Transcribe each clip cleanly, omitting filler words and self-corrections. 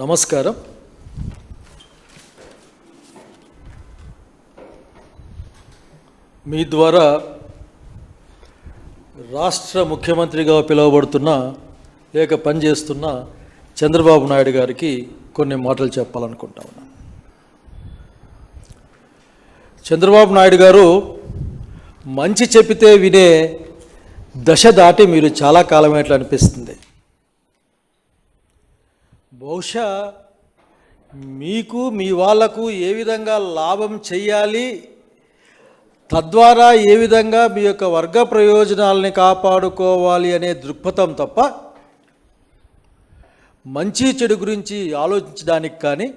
నమస్కారం. మీ ద్వారా రాష్ట్ర ముఖ్యమంత్రిగా పిలువబడుతున్న లేక పనిచేస్తున్న చంద్రబాబు నాయుడు గారికి కొన్ని మాటలు చెప్పాలనుకుంటా ఉన్నాను. చంద్రబాబు నాయుడు గారు మంచి చెప్పితే వినే దశ దాటి మీరు చాలా కాలమేట్లు అనిపిస్తుంది. బహుశా మీకు మీ వాళ్లకు ఏ విధంగా లాభం చెయ్యాలి, తద్వారా ఏ విధంగా మీ యొక్క వర్గ ప్రయోజనాలని కాపాడుకోవాలి అనే దృక్పథం తప్ప మంచి చెడు గురించి ఆలోచించడానికి కానీ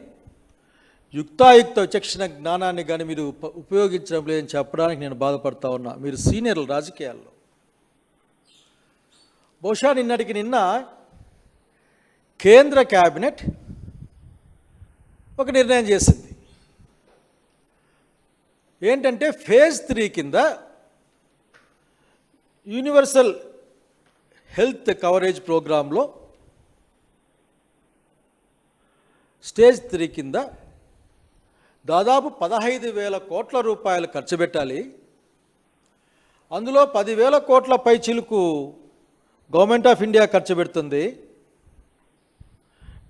యుక్తాయుక్త విచక్షణ జ్ఞానాన్ని కానీ మీరు ఉపయోగించడం లేదని చెప్పడానికి నేను బాధపడతా ఉన్నా. మీరు సీనియర్లు రాజకీయాల్లో. బహుశా నిన్నటికి నిన్న కేంద్ర క్యాబినెట్ ఒక నిర్ణయం చేసింది. ఏంటంటే ఫేజ్ 3 కింద యూనివర్సల్ హెల్త్ కవరేజ్ ప్రోగ్రాంలో స్టేజ్ 3 కింద దాదాపు 15,000 కోట్ల రూపాయలు ఖర్చు పెట్టాలి. అందులో 10,000 కోట్ల పై చిలుకు గవర్నమెంట్ ఆఫ్ ఇండియా ఖర్చు పెడుతుంది.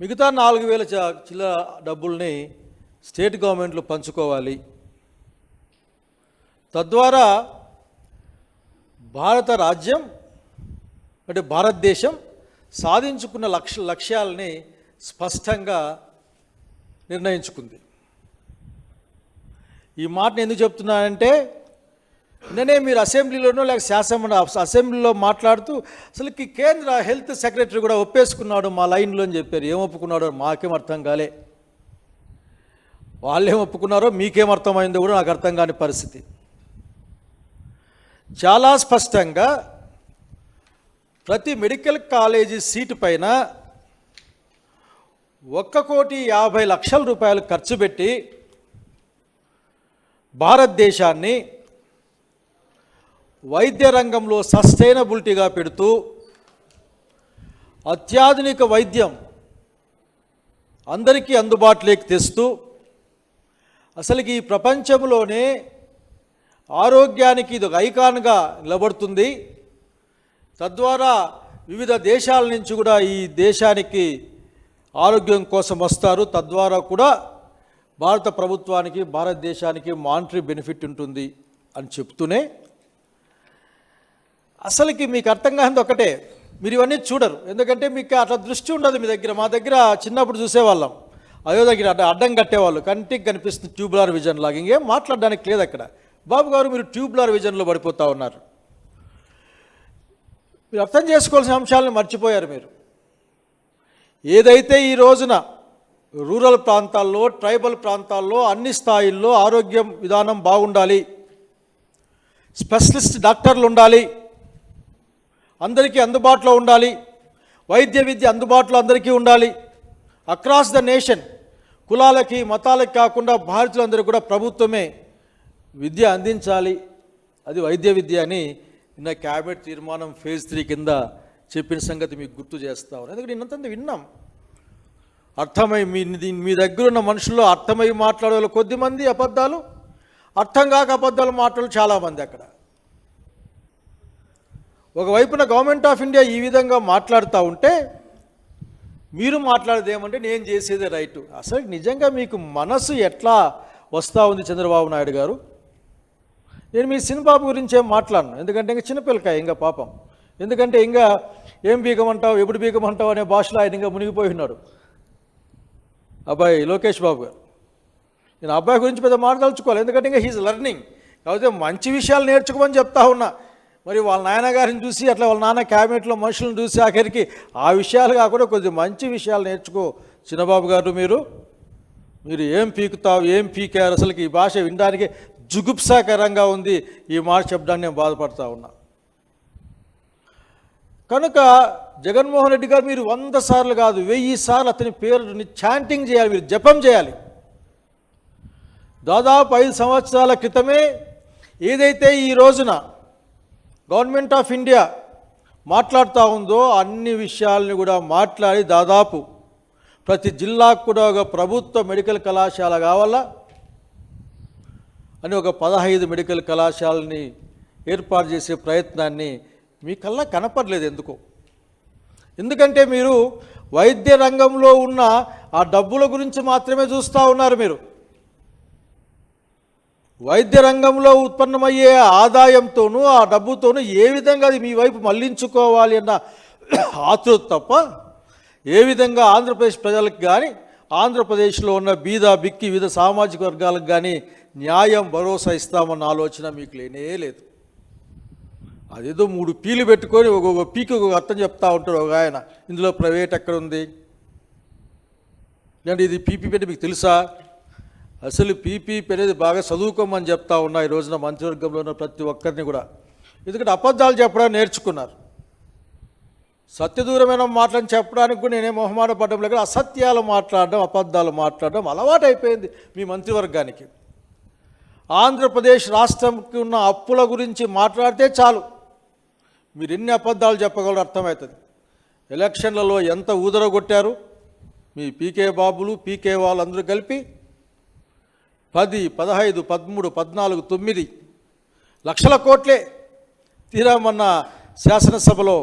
మిగతా 4,000 చిల్లర డబ్బుల్ని స్టేట్ గవర్నమెంట్లు పంచుకోవాలి. తద్వారా భారత రాజ్యం అంటే భారతదేశం సాధించుకున్న లక్ష్యాలని స్పష్టంగా నిర్ణయించుకుంది. ఈ మాటను ఎందుకు చెప్తున్నానంటే నిన్నే మీరు అసెంబ్లీలోనో లేక అసెంబ్లీలో మాట్లాడుతూ అసలుకి కేంద్ర హెల్త్ సెక్రటరీ కూడా ఒప్పేసుకున్నాడు మా లైన్లో అని చెప్పారు. ఏం ఒప్పుకున్నాడో మాకేం అర్థం కాలే. వాళ్ళేం ఒప్పుకున్నారో మీకేం అర్థమైందో కూడా నాకు అర్థం కాని పరిస్థితి. చాలా స్పష్టంగా ప్రతి మెడికల్ కాలేజీ సీటు పైన 1,50,00,000 రూపాయలు ఖర్చు పెట్టి భారతదేశాన్ని వైద్య రంగంలో సస్టైనబిలిటీగా పెడుతూ అత్యాధునిక వైద్యం అందరికీ అందుబాటులోకి తెస్తూ అసలుకి ఈ ప్రపంచంలోనే ఆరోగ్యానికి ఇది ఒక ఐకాన్గా నిలబడుతుంది. తద్వారా వివిధ దేశాల నుంచి కూడా ఈ దేశానికి ఆరోగ్యం కోసం వస్తారు. తద్వారా కూడా భారత ప్రభుత్వానికి భారతదేశానికి మానిటరీ బెనిఫిట్ ఉంటుంది అని చెప్తూనే అసలుకి మీకు అర్థం కానిది ఒకటే, మీరు ఇవన్నీ చూడరు. ఎందుకంటే మీకు అట్లా దృష్టి ఉండదు మీ దగ్గర. మా దగ్గర చిన్నప్పుడు చూసేవాళ్ళం, అయ్యో దగ్గర అడ్డం కట్టేవాళ్ళు, కంటికి కనిపిస్తుంది ట్యూబులర్ విజన్ లాగా. ఇంకేం మాట్లాడడానికి లేదు అక్కడ. బాబు గారు మీరు ట్యూబులర్ విజన్లో పడిపోతూ ఉన్నారు. మీరు అర్థం చేసుకోవాల్సిన అంశాలను మర్చిపోయారు. మీరు ఏదైతే ఈ రోజున రూరల్ ప్రాంతాల్లో ట్రైబల్ ప్రాంతాల్లో అన్ని స్థాయిల్లో ఆరోగ్యం విధానం బాగుండాలి, స్పెషలిస్ట్ డాక్టర్లు ఉండాలి, అందరికీ అందుబాటులో ఉండాలి, వైద్య విద్య అందుబాటులో అందరికీ ఉండాలి, అక్రాస్ ద నేషన్ కులాలకి మతాలకి కాకుండా భారతీయులందరూ కూడా ప్రభుత్వమే విద్య అందించాలి, అది వైద్య విద్య అని నిన్న క్యాబినెట్ తీర్మానం ఫేజ్ 3 కింద చెప్పిన సంగతి మీకు గుర్తు చేస్తా ఉన్నాను. ఎందుకంటే నిన్నంత విన్నాం. అర్థమై మీ దగ్గర ఉన్న మనుషుల్లో అర్థమై మాట్లాడే కొద్దిమంది, అబద్ధాలు అర్థం కాక అబద్ధాలు మాట్లాడు చాలామంది అక్కడ. ఒకవైపున గవర్నమెంట్ ఆఫ్ ఇండియా ఈ విధంగా మాట్లాడుతూ ఉంటే మీరు మాట్లాడేది ఏమంటే నేను చేసేదే రైటు. అసలు నిజంగా మీకు మనసు ఎట్లా వస్తూ ఉంది చంద్రబాబు నాయుడు గారు? నేను మీ సినిబాబు గురించి ఏం మాట్లాడను, ఎందుకంటే ఇంకా చిన్నపిల్లకాయ ఇంకా పాపం. ఎందుకంటే ఇంకా ఏం బీగమంటావు ఎప్పుడు బీగమంటావు అనే భాషలో ఆయన ఇంకా మునిగిపోయి ఉన్నాడు అబ్బాయి లోకేష్ బాబు గారు. నేను అబ్బాయి గురించి పెద్ద మాట్లాడుకోవాలి, ఎందుకంటే ఇంకా హీజ్ లెర్నింగ్. కాకపోతే మంచి విషయాలు నేర్చుకోమని చెప్తా ఉన్నా. మరి వాళ్ళ నాన్నగారిని చూసి అట్లా వాళ్ళ నాన్న క్యాబినెట్లో మనుషులను చూసి ఆఖరికి ఆ విషయాలు కాకుండా కొద్దిగా మంచి విషయాలు నేర్చుకో చిన్నబాబు గారు. మీరు ఏం పీకుతావు ఏం పీకారు? అసలుకి ఈ భాష వినడానికి జుగుప్సాకరంగా ఉంది. ఈ మాట చెప్పడానికి నేను బాధపడతా ఉన్నా. కనుక జగన్మోహన్ రెడ్డి గారు మీరు 100 సార్లు కాదు 1000 సార్లు అతని పేరుని చాంటింగ్ చేయాలి, మీరు జపం చేయాలి. దాదాపు 5 సంవత్సరాల క్రితమే ఏదైతే ఈ రోజున గవర్నమెంట్ ఆఫ్ ఇండియా మాట్లాడుతూ ఉందో అన్ని విషయాలను కూడా మాట్లాడి దాదాపు ప్రతి జిల్లాకు కూడా ఒక ప్రభుత్వ మెడికల్ కళాశాల కావాలా అని ఒక 15 మెడికల్ కళాశాలని ఏర్పాటు చేసే ప్రయత్నాన్ని మీ కల్లా కనపడలేదు ఎందుకో. ఎందుకంటే మీరు వైద్య రంగంలో ఉన్న ఆ డబ్బుల గురించి మాత్రమే చూస్తూ ఉన్నారు. మీరు వైద్య రంగంలో ఉత్పన్నమయ్యే ఆదాయంతోనూ ఆ డబ్బుతోనూ ఏ విధంగా అది మీ వైపు మళ్లించుకోవాలి అన్న ఆతృత తప్ప ఏ విధంగా ఆంధ్రప్రదేశ్ ప్రజలకు కానీ ఆంధ్రప్రదేశ్లో ఉన్న బీద బిక్కి వివిధ సామాజిక వర్గాలకు కానీ న్యాయం భరోసా ఇస్తామన్న ఆలోచన మీకు లేనే లేదు. అదేదో 3 పీలు పెట్టుకొని ఒక్కొక్క పీకి ఒక అర్థం చెప్తా ఉంటాడు ఒక ఆయన. ఇందులో ప్రైవేట్ ఎక్కడ ఉంది అంటే ఇది పీపీపీ అంటే మీకు తెలుసా? అసలు పీపీపీ అనేది బాగా చదువుకోమని చెప్తా ఉన్నా ఈ రోజున మంత్రివర్గంలో ఉన్న ప్రతి ఒక్కరిని కూడా. ఎందుకంటే అబద్ధాలు చెప్పడానికి నేర్చుకున్నారు. సత్యదూరమైన మాటలను చెప్పడానికి కూడా నేనే మొహమాట పడడం లేదు. అసత్యాలు మాట్లాడడం అబద్ధాలు మాట్లాడడం అలవాటు అయిపోయింది మీ మంత్రివర్గానికి. ఆంధ్రప్రదేశ్ రాష్ట్రంకి ఉన్న అప్పుల గురించి మాట్లాడితే చాలు మీరు ఎన్ని అబద్ధాలు చెప్పగలరో అర్థమవుతుంది. ఎలక్షన్లలో ఎంత ఊదరగొట్టారు మీ పీకే బాబులు పీకే వాళ్ళందరూ కలిపి 10, 15, 13, 14, 9 లక్షల కోట్లే. తీరా మొన్న శాసనసభలో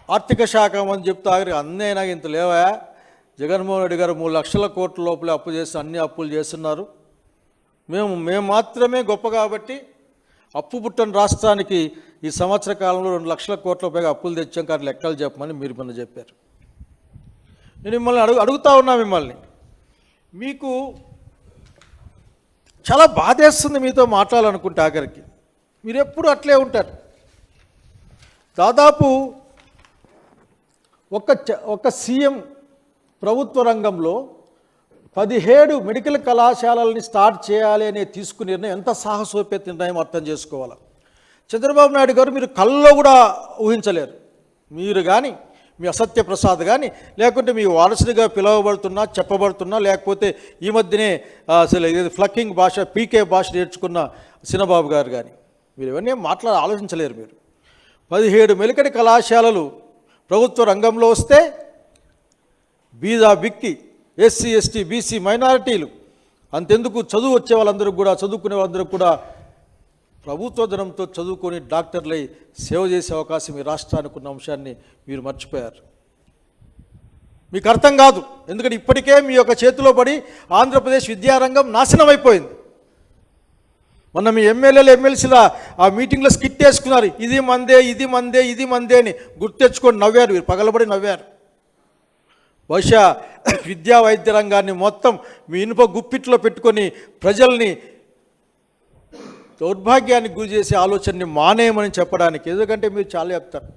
ఆర్థిక శాఖ అని చెప్తా అన్నైనా ఇంత లేవా? జగన్మోహన్ రెడ్డి గారు 3 లక్షల కోట్ల లోపలే అప్పు చేసి అన్ని అప్పులు చేస్తున్నారు. మేము మాత్రమే గొప్ప కాబట్టి అప్పు పుట్టని రాష్ట్రానికి ఈ సంవత్సర కాలంలో 2 లక్షల కోట్ల పైగా అప్పులు తెచ్చాం కానీ లెక్కలు చెప్పమని మీరు మొన్న చెప్పారు. నేను మిమ్మల్ని అడుగుతా ఉన్నా మిమ్మల్ని. మీకు చాలా బాధేస్తుంది మీతో మాట్లాడాలనుకుంటే ఆఖరికి. మీరు ఎప్పుడు అట్లే ఉంటారు. దాదాపు ఒక సీఎం ప్రభుత్వ రంగంలో 17 మెడికల్ కళాశాలల్ని స్టార్ట్ చేయాలి అనే తీసుకునే నిర్ణయం ఎంత సాహసోపేత నిర్ణయం అర్థం చేసుకోవాలి. చంద్రబాబు నాయుడు గారు మీరు కళ్ళలో కూడా ఊహించలేరు. మీరు కానీ మీ అసత్య ప్రసాద్ కానీ లేకుంటే మీ వారసుడిగా పిలువబడుతున్నా చెప్పబడుతున్నా లేకపోతే ఈ మధ్యనే అసలు ఫ్లక్కింగ్ భాష పీకే భాష నేర్చుకున్న సినబాబు గారు కానీ మీరు ఇవన్నీ ఆలోచించలేరు. మీరు 17 మెడికల్ కళాశాలలు ప్రభుత్వ రంగంలో వస్తే బీదా బిక్కి ఎస్సీ ఎస్టీ బీసీ మైనారిటీలు అంతెందుకు చదువు వచ్చే వాళ్ళందరూ కూడా చదువుకునే వాళ్ళందరూ కూడా ప్రభుత్వ ధనంతో చదువుకొని డాక్టర్లై సేవ చేసే అవకాశం ఈ రాష్ట్రానికి ఉన్న అంశాన్ని మీరు మర్చిపోయారు. మీకు అర్థం కాదు. ఎందుకంటే ఇప్పటికే మీ యొక్క చేతిలో పడి ఆంధ్రప్రదేశ్ విద్యారంగం నాశనం అయిపోయింది. మొన్న మీ ఎమ్మెల్యేలు ఎమ్మెల్సీల ఆ మీటింగ్లో స్కిట్ వేసుకున్నారు. ఇది మందే ఇది మందే ఇది మందే అని గుర్తెచ్చుకొని నవ్వారు. మీరు పగలబడి నవ్వారు. బహుశా విద్యా వైద్య రంగాన్ని మొత్తం మీ ఇనుప గుప్పిట్లో పెట్టుకొని ప్రజల్ని దౌర్భాగ్యానికి గురి చేసే ఆలోచనని మానేయమని చెప్పడానికి. ఎందుకంటే మీరు చాలా చెప్తారు.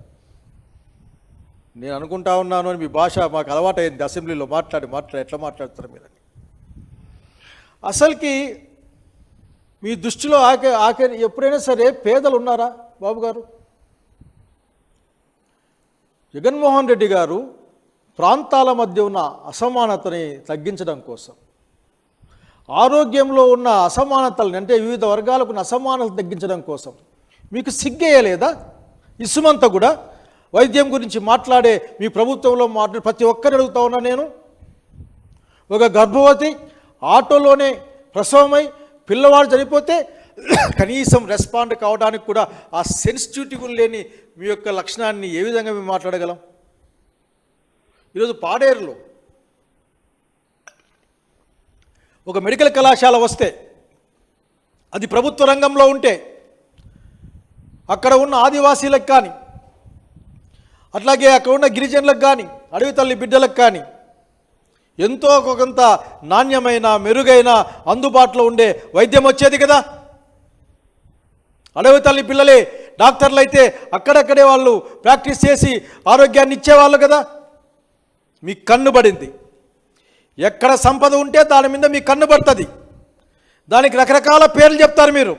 నేను అనుకుంటా ఉన్నాను అని మీ భాష మాకు అలవాటైంది. అసెంబ్లీలో మాట్లాడి ఎట్లా మాట్లాడతారు మీరని. అసలుకి మీ దృష్టిలో ఆఖరి ఎప్పుడైనా సరే పేదలు ఉన్నారా బాబు గారు? జగన్మోహన్ రెడ్డి గారు ప్రాంతాల మధ్య ఉన్న అసమానతని తగ్గించడం కోసం ఆరోగ్యంలో ఉన్న అసమానతలను అంటే వివిధ వర్గాలకు ఉన్న అసమానతలు తగ్గించడం కోసం మీకు సిగ్గేయలేదా? ఇసుమంతా కూడా వైద్యం గురించి మాట్లాడే మీ ప్రభుత్వంలో మాట్లాడే ప్రతి ఒక్కరు అడుగుతా ఉన్నా నేను. ఒక గర్భవతి ఆటోలోనే ప్రసవమై పిల్లవాడు చనిపోతే కనీసం రెస్పాండ్ కావడానికి కూడా ఆ సెన్సిటివిటీ లేని మీ యొక్క లక్షణాన్ని ఏ విధంగా మేము మాట్లాడగలం? ఈరోజు పాడేరులో ఒక మెడికల్ కళాశాల వస్తే అది ప్రభుత్వ రంగంలో ఉంటే అక్కడ ఉన్న ఆదివాసీలకు కానీ అట్లాగే అక్కడ ఉన్న గిరిజనులకు కానీ అడవి తల్లి బిడ్డలకు కానీ ఎంతో కొంత నాణ్యమైన మెరుగైన అందుబాటులో ఉండే వైద్యం వచ్చేది కదా. అడవి తల్లి పిల్లలే డాక్టర్లు అయితే అక్కడక్కడే వాళ్ళు ప్రాక్టీస్ చేసి ఆరోగ్యాన్ని ఇచ్చేవాళ్ళు కదా. మీ కన్ను పడింది. ఎక్కడ సంపద ఉంటే దాని మీద మీ కన్ను పడుతుంది. దానికి రకరకాల పేర్లు చెప్తారు మీరు.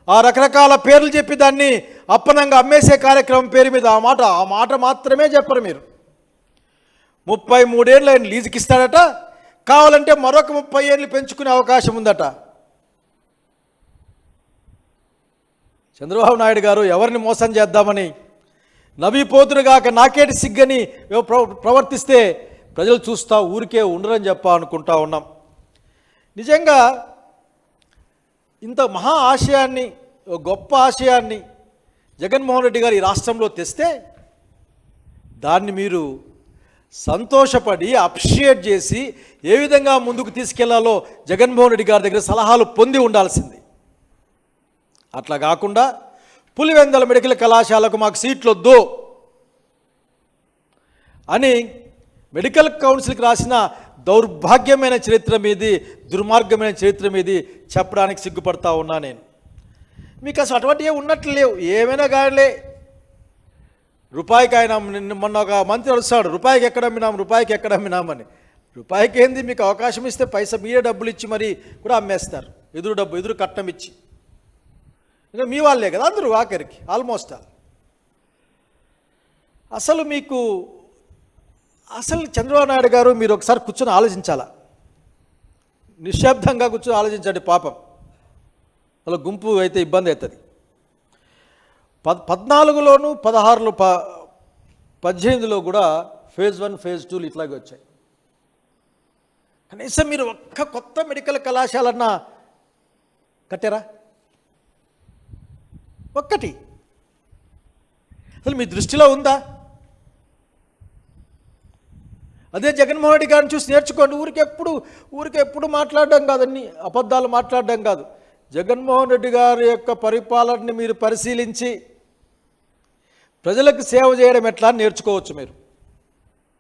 ఆ రకరకాల పేర్లు చెప్పి దాన్ని అప్పనంగా అమ్మేసే కార్యక్రమం పేరు మీద ఆ మాట మాత్రమే చెప్పరు మీరు. 33 ఏళ్ళు ఆయన లీజుకి ఇస్తాడట. కావాలంటే మరొక 30 ఏళ్ళు పెంచుకునే అవకాశం ఉందట. చంద్రబాబు నాయుడు గారు ఎవరిని మోసం చేద్దామని నవ్విపోతురుగాక నాకేటి సిగ్గని ప్రవర్తిస్తే ప్రజలు చూస్తా ఊరికే ఉండరని అనుకుంటా ఉన్నాం. నిజంగా ఇంత మహా ఆశయాన్ని, గొప్ప ఆశయాన్ని జగన్మోహన్ రెడ్డి గారు ఈ రాష్ట్రంలో తెస్తే దాన్ని మీరు సంతోషపడి అప్రిషియేట్ చేసి ఏ విధంగా ముందుకు తీసుకెళ్లాలో జగన్మోహన్ రెడ్డి గారి దగ్గర సలహాలు పొంది ఉండాల్సింది. అట్లా కాకుండా పులివెందుల మెడికల్ కళాశాలకు మాకు సీట్లు వద్దు అని మెడికల్ కౌన్సిల్కి రాసిన దౌర్భాగ్యమైన చరిత్ర మీది, దుర్మార్గమైన చరిత్ర మీది చెప్పడానికి సిగ్గుపడతా ఉన్నా నేను. మీకు అసలు అటువంటివి ఉన్నట్లు లేవు. ఏమైనా కానీ రూపాయికి ఆయన మొన్న ఒక మంత్రి వస్తాడు, రూపాయికి ఎక్కడ అమ్మినామని. రూపాయికి ఏంది, మీకు అవకాశం ఇస్తే పైసా మీరే డబ్బులు ఇచ్చి మరీ కూడా అమ్మేస్తారు, ఎదురు కట్నం ఇచ్చి. ఇంకా మీ వాళ్ళే కదా అందరూ ఆఖరికి, ఆల్మోస్ట్ ఆల్. అసలు చంద్రబాబు నాయుడు గారు మీరు ఒకసారి కూర్చొని ఆలోచించాలా, నిశ్శబ్దంగా కూర్చొని ఆలోచించండి. పాపం అలా గుంపు అయితే ఇబ్బంది అవుతుంది. 14లోను 16లో 18లో కూడా ఫేజ్ 1 ఫేజ్ 2 ఇట్లాగే వచ్చాయి. కనీసం మీరు ఒక్క కొత్త మెడికల్ కళాశాలన్నా కట్టారా? ఒక్కటి అసలు మీ దృష్టిలో ఉందా? అదే జగన్మోహన్ రెడ్డి గారిని చూసి నేర్చుకోండి. ఊరికెప్పుడు మాట్లాడడం కాదండి, అబద్ధాలు మాట్లాడడం కాదు. జగన్మోహన్ రెడ్డి గారి యొక్క పరిపాలనని మీరు పరిశీలించి ప్రజలకు సేవ చేయడం ఎట్లా నేర్చుకోవచ్చు మీరు.